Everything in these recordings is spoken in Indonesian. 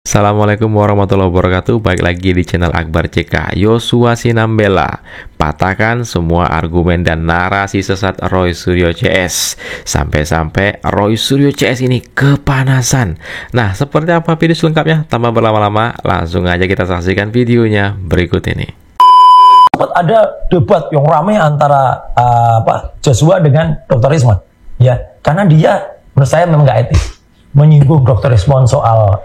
Assalamualaikum warahmatullahi wabarakatuh. Balik lagi di channel Akbar CK. Yosua Sinambela, patahkan semua argumen dan narasi sesat Roy Suryo CS. Sampai-sampai Roy Suryo CS ini kepanasan. Nah, seperti apa video selengkapnya? Tanpa berlama-lama, langsung aja kita saksikan videonya berikut ini. Ada debat yang ramai antara Joshua dengan Dr. Rismon, ya, karena dia menurut saya memang nggak etis menyinggung Dr. Rismon soal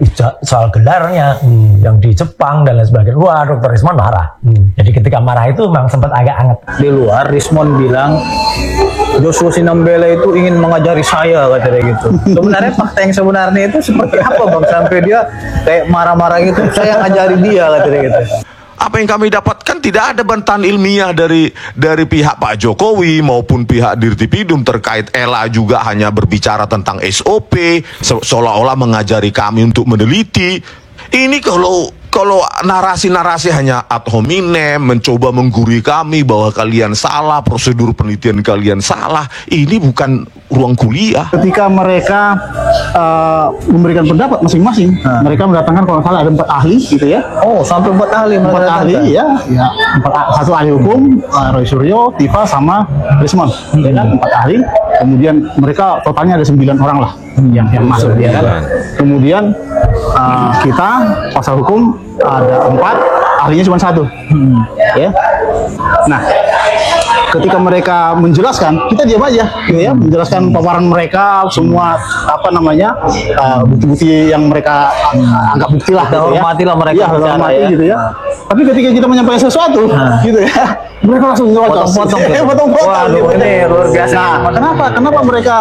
gelarnya yang di Jepang dan lain sebagainya. Wah, Dr. Rismon marah. Jadi ketika marah itu memang sempat agak anget. Di luar, Rismon bilang Joshua Sinambela itu ingin mengajari saya, katanya gitu. Sebenarnya fakta yang sebenarnya itu seperti apa, Bang? Sampai dia kayak marah-marah gitu, saya ngajari dia, katanya gitu. Apa yang kami dapatkan tidak ada bantahan ilmiah dari pihak Pak Jokowi maupun pihak Dirtipidum terkait Ella juga hanya berbicara tentang SOP seolah-olah mengajari kami untuk meneliti. Ini kalau narasi-narasi hanya ad hominem, mencoba menggurui kami bahwa kalian salah, prosedur penelitian kalian salah, ini bukan ruang kuliah. Ketika mereka memberikan pendapat masing-masing, mereka mendatangkan kalau salah ada 4 ahli gitu ya. Oh, sampai 4 ahli. 4 ahli ya. Satu ahli hukum, Roy Suryo, Tifa sama Rismon. Ya kan, 4 ahli. Kemudian mereka totalnya ada 9 orang lah yang masuk ya kan. Kemudian kita pasal hukum ada 4, ahlinya cuma 1. Ya. Nah, ketika mereka menjelaskan, kita diam aja, gitu ya, menjelaskan paparan mereka, semua bukti-bukti yang mereka anggap bukti lah, gitu ya. Hormatilah mereka, ya, hormati ya. Gitu ya. Tapi ketika kita menyampaikan sesuatu, gitu ya, mereka langsung potong-potong. Waduh, gitu. ini luar biasa. Nah, kenapa mereka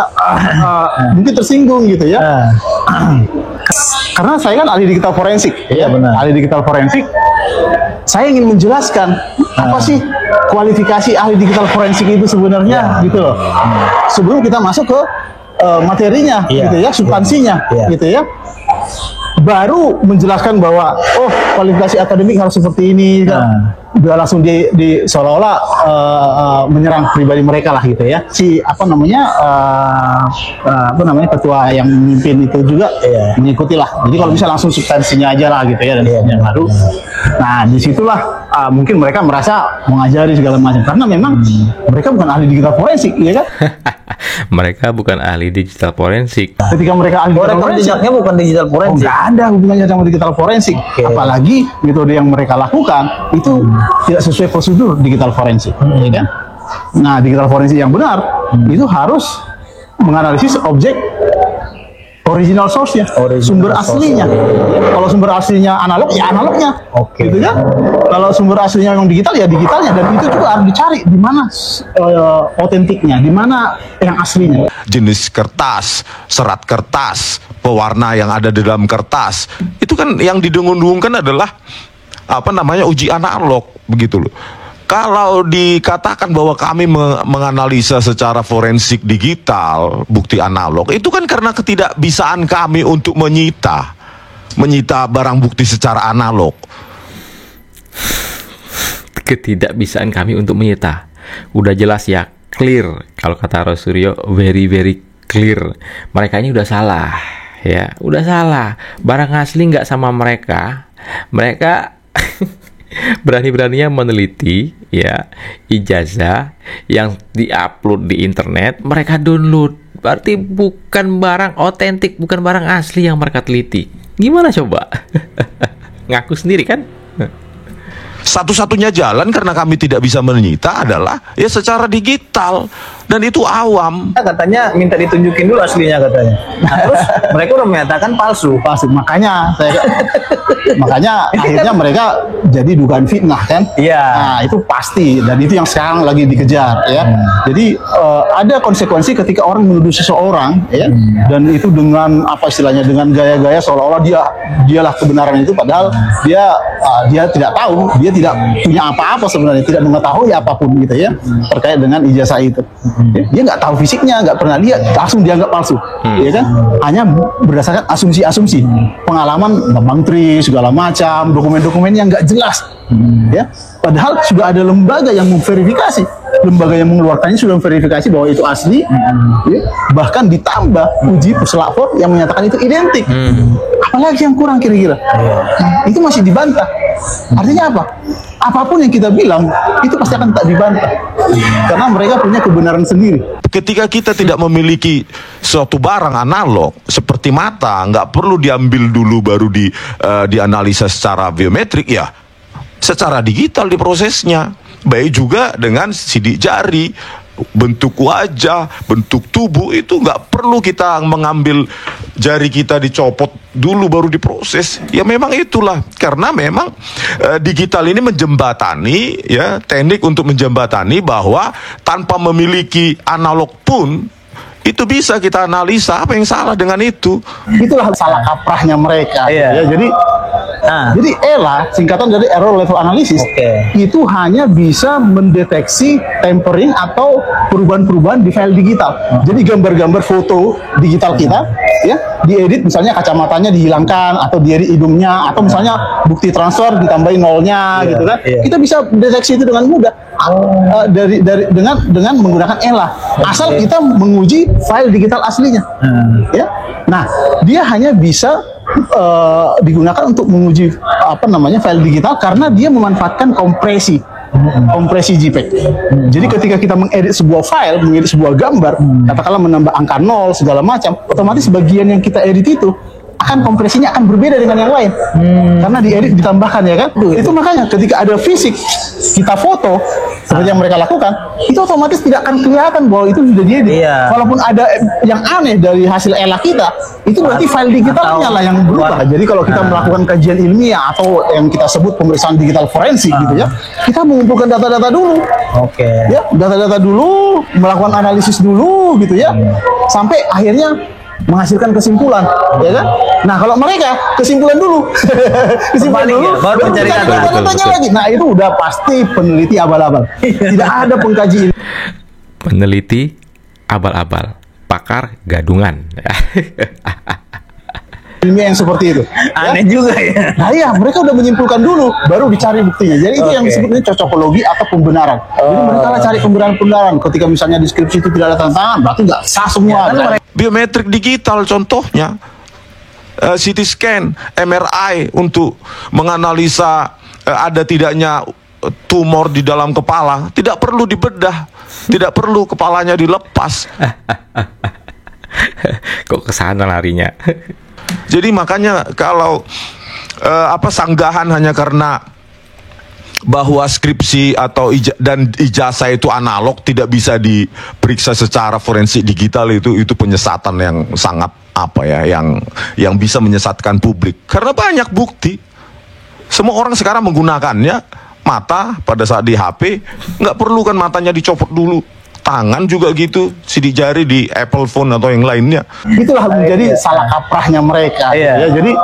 mungkin tersinggung, gitu ya? Karena saya kan ahli digital forensik, ya, benar. Ahli digital forensik. Saya ingin menjelaskan apa sih kualifikasi ahli digital forensik itu sebenarnya, gitu loh. Sebelum kita masuk ke materinya, gitu ya, substansinya, gitu ya. Baru menjelaskan bahwa kualifikasi akademik harus seperti ini, udah langsung di seolah-olah menyerang pribadi mereka lah, gitu ya. Si ketua yang memimpin itu juga mengikuti lah. Jadi kalau bisa langsung substansinya aja lah, gitu ya, dan yang baru. Nah, disitulah mungkin mereka merasa mengajari segala macam karena memang mereka bukan ahli digital forensik, ya kan? Mereka bukan ahli digital forensik. Ketika mereka ahli digital forensik, jejaknya bukan digital forensik. Nggak ada hubungannya sama digital forensik. Apalagi metode yang mereka lakukan itu tidak sesuai prosedur digital forensik, ya kan? Nah, digital forensik yang benar itu harus menganalisis objek original source-nya, sumber aslinya. Kalau sumber aslinya analog, ya analognya, gitu kan? Kalau sumber aslinya yang digital, ya digitalnya. Dan itu juga harus dicari di mana otentiknya, di mana yang aslinya. Jenis kertas, serat kertas, pewarna yang ada di dalam kertas, itu kan yang didengung-dengungkan adalah uji analog, begitu loh. Kalau dikatakan bahwa kami menganalisa secara forensik digital, bukti analog, itu kan karena ketidakbisaan kami untuk menyita barang bukti secara analog. Ketidakbisaan kami untuk menyita. Udah jelas ya, clear. Kalau kata Roy Suryo, very very clear. Mereka ini udah salah, ya, udah salah. Barang asli nggak sama mereka. Mereka berani-beraninya meneliti, ya, ijazah yang diupload di internet, mereka download. Berarti bukan barang otentik, bukan barang asli yang mereka teliti. Gimana coba? Ngaku sendiri kan? Satu-satunya jalan karena kami tidak bisa menyita adalah ya secara digital, dan itu awam. Katanya minta ditunjukin dulu aslinya, katanya. Nah, terus mereka udah menyatakan palsu. Makanya akhirnya mereka jadi dugaan fitnah, kan? Iya. Nah, itu pasti, dan itu yang sekarang lagi dikejar, ya. Jadi ada konsekuensi ketika orang menuduh seseorang, ya, dan itu dengan dengan gaya-gaya seolah-olah dialah kebenaran itu, padahal dia tidak tahu, dia tidak punya apa-apa sebenarnya, tidak mengetahui apapun, gitu ya, terkait dengan ijazah itu. Dia nggak tahu fisiknya, nggak pernah lihat, langsung dianggap palsu, ya kan? Hanya berdasarkan asumsi-asumsi, pengalaman menteri segala macam, dokumen-dokumen yang nggak jelas, ya. Padahal sudah ada lembaga yang memverifikasi, lembaga yang mengeluarkannya sudah memverifikasi bahwa itu asli, ya. Bahkan ditambah uji puslapor yang menyatakan itu identik. Apalagi yang kurang kira-kira? Itu masih dibantah. Artinya apa? Apapun yang kita bilang itu pasti akan tak dibantah karena mereka punya kebenaran sendiri. Ketika kita tidak memiliki suatu barang analog seperti mata, nggak perlu diambil dulu baru dianalisa secara biometrik, ya secara digital diprosesnya. Baik juga dengan sidik jari, bentuk wajah, bentuk tubuh, itu nggak perlu kita mengambil jari kita dicopot dulu baru diproses. Ya memang itulah, karena memang digital ini menjembatani, ya, teknik untuk menjembatani bahwa tanpa memiliki analog pun itu bisa kita analisa apa yang salah dengan itu. Itulah salah kaprahnya mereka. Ya, jadi ELA, singkatan dari Error Level Analysis, itu hanya bisa mendeteksi tempering atau perubahan-perubahan di file digital. Jadi gambar-gambar foto digital kita, ya, diedit misalnya kacamatanya dihilangkan atau diedit hidungnya atau misalnya bukti transfer ditambahin nolnya, gitu kan? Kita bisa deteksi itu dengan mudah. Dengan menggunakan ELA, asal kita menguji file digital aslinya, ya. Nah, dia hanya bisa digunakan untuk menguji file digital karena dia memanfaatkan kompresi JPEG. Jadi ketika kita mengedit sebuah file, mengedit sebuah gambar, katakanlah menambah angka 0 segala macam, otomatis bagian yang kita edit itu akan kompresinya akan berbeda dengan yang lain karena diedit ditambahkan, ya kan? Itu makanya ketika ada fisik kita foto seperti yang mereka lakukan, itu otomatis tidak akan kelihatan bahwa itu sudah diedit. Walaupun ada yang aneh dari hasil ELA kita, itu berarti file digitalnya lah yang berubah. Jadi kalau kita melakukan kajian ilmiah atau yang kita sebut pemeriksaan digital forensik gitu ya, kita mengumpulkan data-data dulu. Ya, data-data dulu, melakukan analisis dulu gitu ya, sampai akhirnya menghasilkan kesimpulan, ya kan? Nah, kalau mereka kesimpulan dulu, baru mencari data lagi. Nah, itu udah pasti peneliti abal-abal. Tidak ada pengkaji peneliti abal-abal, pakar gadungan. ilmiah yang seperti itu. Aneh juga ya. Nah iya, mereka udah menyimpulkan dulu, baru dicari buktinya. Jadi itu yang disebutnya cocokologi atau pembenaran. Jadi mereka lah cari pembenaran-pembenaran. Ketika misalnya deskripsi itu tidak ada tanda tangan, berarti nggak sah semua. Biometrik digital contohnya, CT scan, MRI untuk menganalisa ada tidaknya tumor di dalam kepala, tidak perlu dibedah, tidak perlu kepalanya dilepas. Kok kesana larinya? Jadi makanya kalau sanggahan hanya karena bahwa skripsi atau ijazah itu analog tidak bisa diperiksa secara forensik digital, itu penyesatan yang sangat yang bisa menyesatkan publik. Karena banyak bukti. Semua orang sekarang menggunakannya. Mata pada saat di HP nggak perlu kan matanya dicopot dulu. Tangan juga gitu, sidik jari di Apple phone atau yang lainnya. Itulah menjadi salah kaprahnya mereka. Ya, jadi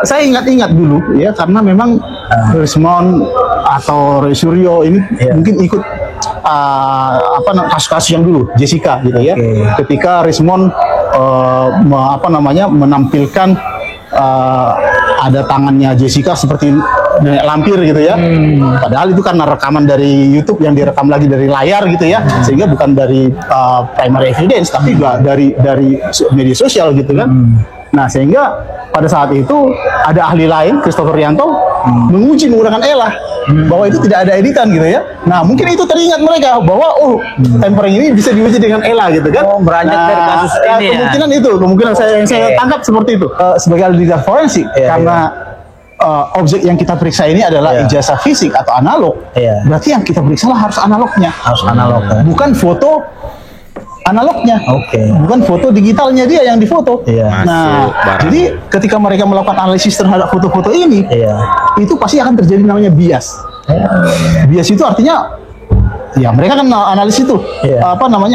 saya ingat-ingat dulu ya, karena memang Rismond atau Roy Suryo ini mungkin ikut kasus-kasus yang dulu Jessica gitu ya. Ketika Rismond menampilkan ada tangannya Jessica seperti lampir gitu ya. Padahal itu karena rekaman dari YouTube yang direkam lagi dari layar gitu ya, sehingga bukan dari primary evidence tapi juga dari media sosial gitu kan. Nah, sehingga pada saat itu ada ahli lain, Christopher Rianto, menguji menggunakan ELA bahwa itu tidak ada editan gitu ya. Nah, mungkin itu teringat mereka bahwa tempering ini bisa diuji dengan ELA gitu kan. Beranjak dari kasus ini kemungkinan itu, kemungkinan saya tangkap seperti itu. Sebagai ahli digital forensik, karena objek yang kita periksa ini adalah ijazah fisik atau analog, berarti yang kita periksa harus analognya. Harus analog. Bukan foto analognya, bukan foto digitalnya dia yang difoto. Nah, jadi ketika mereka melakukan analisis terhadap foto-foto ini, itu pasti akan terjadi namanya bias. Bias itu artinya, ya mereka kan analisis itu,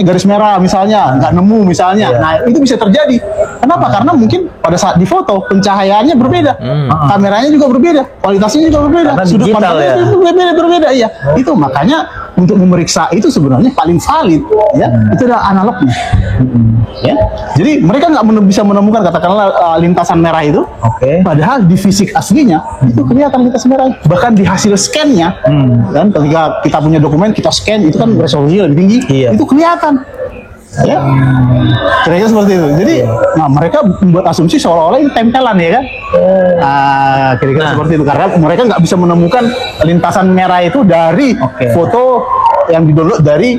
garis merah misalnya, nggak nemu misalnya. Nah, itu bisa terjadi. Kenapa? Karena mungkin pada saat difoto pencahayaannya berbeda, kameranya juga berbeda, kualitasnya juga berbeda, sudut pandangnya itu berbeda. Iya, itu makanya untuk memeriksa itu sebenarnya paling valid, ya, itu adalah analognya. Ya, jadi mereka nggak bisa menemukan katakanlah lintasan merah itu, padahal di fisik aslinya itu kelihatan lintasan merah. Bahkan di hasil scan-nya, dan ketika kita punya dokumen kita scan itu kan resolusinya lebih tinggi, itu kelihatan. Ya, kira-kira seperti itu. Jadi, nah mereka membuat asumsi seolah-olah ini tempelan ya kan? Kira-kira seperti itu. Karena mereka nggak bisa menemukan lintasan merah itu dari foto yang didownload dari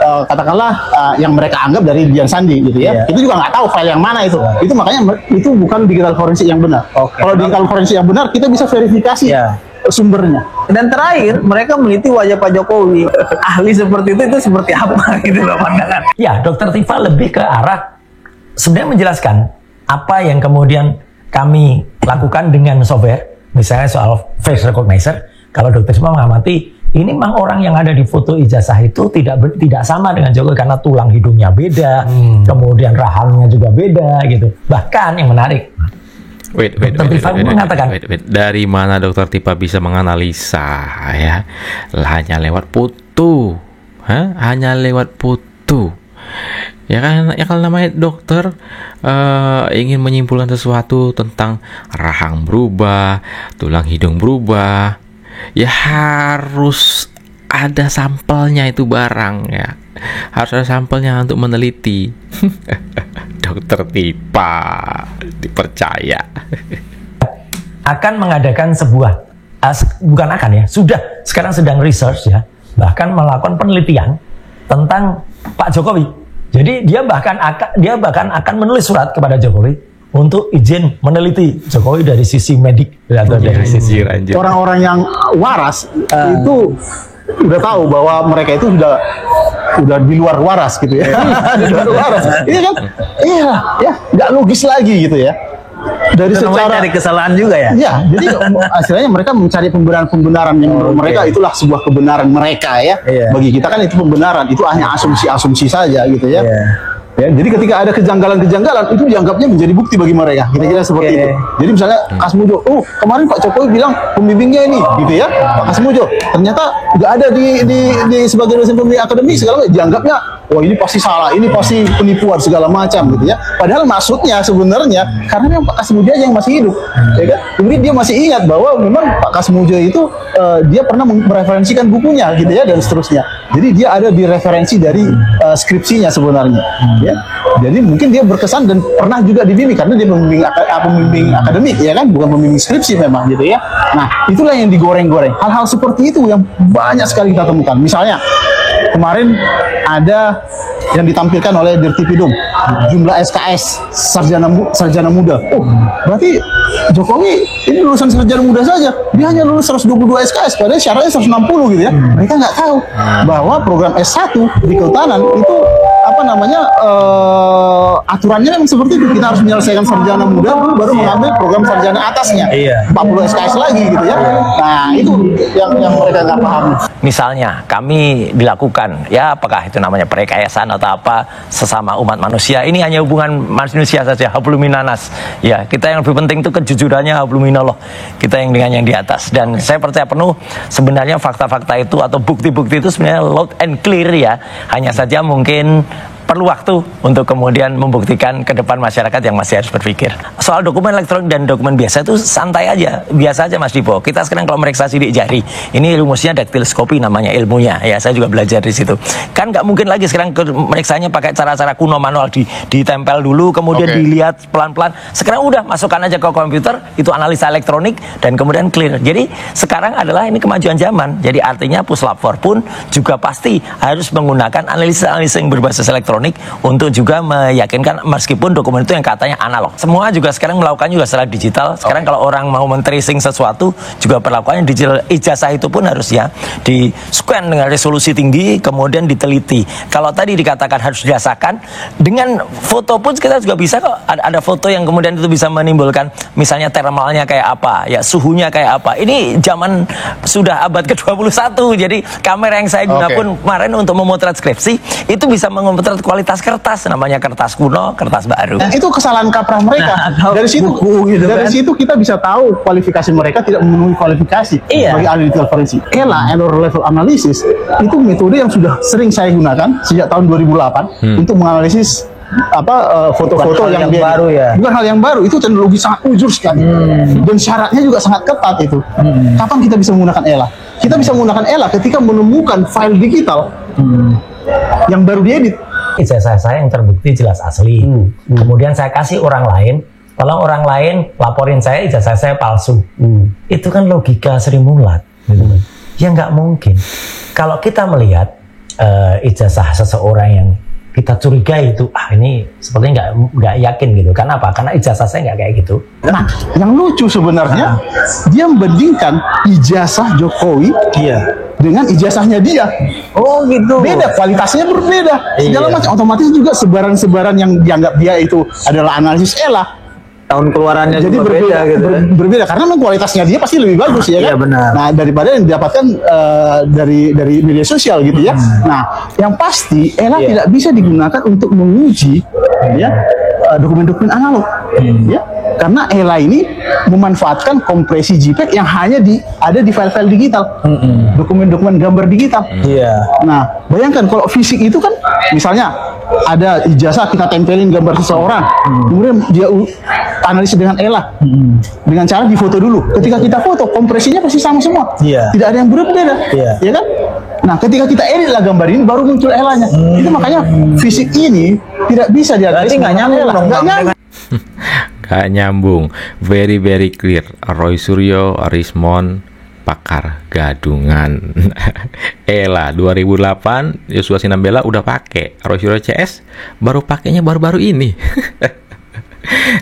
katakanlah yang mereka anggap dari Dian Sandi gitu ya. Itu juga nggak tahu file yang mana itu. Itu makanya itu bukan digital forensik yang benar. Kalau digital forensik yang benar, kita bisa verifikasi sumbernya. Dan terakhir, mereka meneliti wajah Pak Jokowi. Ahli seperti itu seperti apa gitu loh pandangan. Ya, Dokter Tifa lebih ke arah sebenarnya menjelaskan apa yang kemudian kami lakukan dengan software, misalnya soal face recognizer. Kalau Dokter Tifa mengamati, ini memang orang yang ada di foto ijazah itu tidak sama dengan Jokowi karena tulang hidungnya beda, kemudian rahangnya juga beda gitu. Bahkan yang menarik, Dokter Tifa mengatakan, dari mana Dokter Tifa bisa menganalisa ya? Hanya lewat foto, hanya lewat foto. Ya kan, ya kalau namanya dokter ingin menyimpulkan sesuatu tentang rahang berubah, tulang hidung berubah, ya harus ada sampelnya itu barang ya. Harus ada sampelnya untuk meneliti. Dokter Tifa dipercaya. Akan mengadakan sebuah, bukan akan ya, sudah sekarang sedang research ya, bahkan melakukan penelitian tentang Pak Jokowi. Jadi dia bahkan akan menulis surat kepada Jokowi untuk izin meneliti Jokowi dari sisi medik atau dari sisi orang-orang yang waras itu udah tahu bahwa mereka itu udah di luar waras gitu ya. Di luar waras. Iya kan? Iya, ya, nggak logis lagi gitu ya. Dari secara cari kesalahan juga ya. Iya, jadi hasilnya mereka mencari pembenaran-pembenaran yang menurut mereka itulah sebuah kebenaran mereka ya. Bagi kita kan itu pembenaran, itu hanya asumsi-asumsi saja gitu ya. Ya, jadi ketika ada kejanggalan-kejanggalan itu dianggapnya menjadi bukti bagi mereka. Kira-kira seperti itu. Jadi misalnya Kasmujo, kemarin Pak Jokowi bilang pembimbingnya ini, gitu ya. Pak Kasmujo, ternyata nggak ada di sebagai dosen pembimbing akademik segala macam. Dianggapnya, wah ini pasti salah, ini pasti penipuan segala macam, gitu ya. Padahal maksudnya sebenarnya karena memang Pak Kasmujo aja yang masih hidup, ya kan. Kemudian dia masih ingat bahwa memang Pak Kasmujo itu dia pernah mereferensikan bukunya, gitu ya, dan seterusnya. Jadi dia ada di referensi dari skripsinya sebenarnya. Ya. Jadi mungkin dia berkesan dan pernah juga dibimbing karena dia pembimbing akademik ya kan, bukan pembimbing skripsi memang gitu ya. Nah, itulah yang digoreng-goreng. Hal-hal seperti itu yang banyak sekali kita temukan. Misalnya kemarin ada yang ditampilkan oleh Dirtipidum, jumlah SKS sarjana muda. Berarti Jokowi ini lulusan sarjana muda saja. Dia hanya lulus 122 SKS, padahal syaratnya 160 gitu ya. Mereka nggak tahu bahwa program S1 di kehutanan itu aturannya memang seperti itu. Kita harus menyelesaikan sarjana muda dulu baru mengambil program sarjana atasnya. 40 SKS lagi gitu ya. Nah, itu yang mereka nggak paham. Misalnya kami dilakukan, ya apakah itu namanya perkayasaan atau apa, sesama umat manusia, ini hanya hubungan manusia saja, hablum minanas. Ya, kita yang lebih penting itu kejujurannya, hablum minallah. Kita yang dengan yang di atas. Dan saya percaya penuh sebenarnya fakta-fakta itu atau bukti-bukti itu sebenarnya loud and clear ya. Hanya saja mungkin perlu waktu untuk kemudian membuktikan ke depan masyarakat yang masih harus berpikir. Soal dokumen elektronik dan dokumen biasa itu santai aja, biasa aja Mas Dipo. Kita sekarang kalau meriksa sidik jari, ini rumusnya daktiloskopi namanya ilmunya ya. Saya juga belajar di situ. Kan nggak mungkin lagi sekarang meriksanya pakai cara-cara kuno manual, ditempel dulu kemudian dilihat pelan-pelan. Sekarang udah masukkan aja ke komputer, itu analisa elektronik dan kemudian clear. Jadi sekarang adalah ini kemajuan zaman. Jadi artinya puslap 4 pun juga pasti harus menggunakan analisa-analisa yang berbasis elektronik untuk juga meyakinkan meskipun dokumen itu yang katanya analog. Semua juga sekarang melakukannya juga secara digital. Sekarang kalau orang mau men-tracing sesuatu juga perlakuannya digital. Ijazah itu pun harus ya di-scan dengan resolusi tinggi kemudian diteliti. Kalau tadi dikatakan harus dirasakan, dengan foto pun kita juga bisa kok. Ada foto yang kemudian itu bisa menimbulkan misalnya thermalnya kayak apa, ya suhunya kayak apa. Ini zaman sudah abad ke-21. Jadi kamera yang saya guna pun kemarin untuk memotret skripsi itu bisa memotret kualitas kertas, namanya kertas kuno, kertas baru. Nah, itu kesalahan kaprah mereka. Dari situ, situ kita bisa tahu kualifikasi mereka tidak memenuhi kualifikasi sebagai ahli digital forensik. ELA, error level analysis, itu metode yang sudah sering saya gunakan sejak tahun 2008 untuk menganalisis foto-foto yang baru ya. Bukan hal yang baru, itu teknologi sangat ujur sekali. Dan syaratnya juga sangat ketat itu. Kapan kita bisa menggunakan ELA? Kita bisa menggunakan ELA ketika menemukan file digital yang baru diedit. ijazah saya yang terbukti jelas asli. Kemudian saya kasih orang lain, tolong orang lain laporin saya ijazah saya palsu. Itu kan logika Sri Mulat. Ya nggak mungkin. Kalau kita melihat ijazah seseorang yang kita curigai itu, ini sepertinya nggak yakin gitu. Karena apa? Karena ijazah saya nggak kayak gitu. Nah, yang lucu sebenarnya dia membandingkan ijazah Jokowi dengan ijazahnya dia. Oh gitu. Beda, kualitasnya berbeda. Segala macam, otomatis juga sebaran-sebaran yang dianggap dia itu adalah analisis Ella. Tahun keluarannya Jadi juga berbeda, beda gitu. berbeda karena memang kualitasnya dia pasti lebih bagus ya kan. Iya, benar. Nah, daripada yang didapatkan dari media sosial gitu ya. Nah, yang pasti Ella tidak bisa digunakan untuk menguji ya dokumen-dokumen analog ya. Karena Ella ini memanfaatkan kompresi JPEG yang hanya ada di file-file digital. Dokumen-dokumen gambar digital. Nah, bayangkan kalau fisik itu kan misalnya ada ijazah kita tempelin gambar seseorang, kemudian dia analisis dengan Ella dengan cara difoto dulu. Ketika kita foto, kompresinya pasti sama semua, tidak ada yang berbeda, ya kan? Nah, ketika kita edit lah gambar ini, baru muncul Ella-nya. Itu makanya fisik ini tidak bisa dianalisis. Nggak nyambung dong, nggak nyambung. Gak nyambung. Very very clear. Roy Suryo, Rismond, pakar gadungan. Ella 2008, Joshua Sinambela udah pakai. Roy Suryo CS baru pakainya baru-baru ini.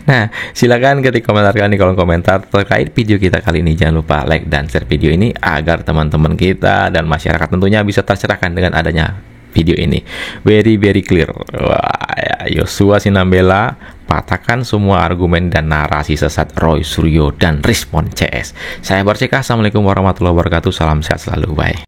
Nah, silakan ketik komentar kalian di kolom komentar terkait video kita kali ini. Jangan lupa like dan share video ini agar teman-teman kita dan masyarakat tentunya bisa tercerahkan dengan adanya video ini. Very very clear. Wah, Joshua Sinambela patahkan semua argumen dan narasi sesat Roy Suryo dan Rismond CS. Saya Barceka, assalamualaikum warahmatullahi wabarakatuh. Salam sehat selalu, bye.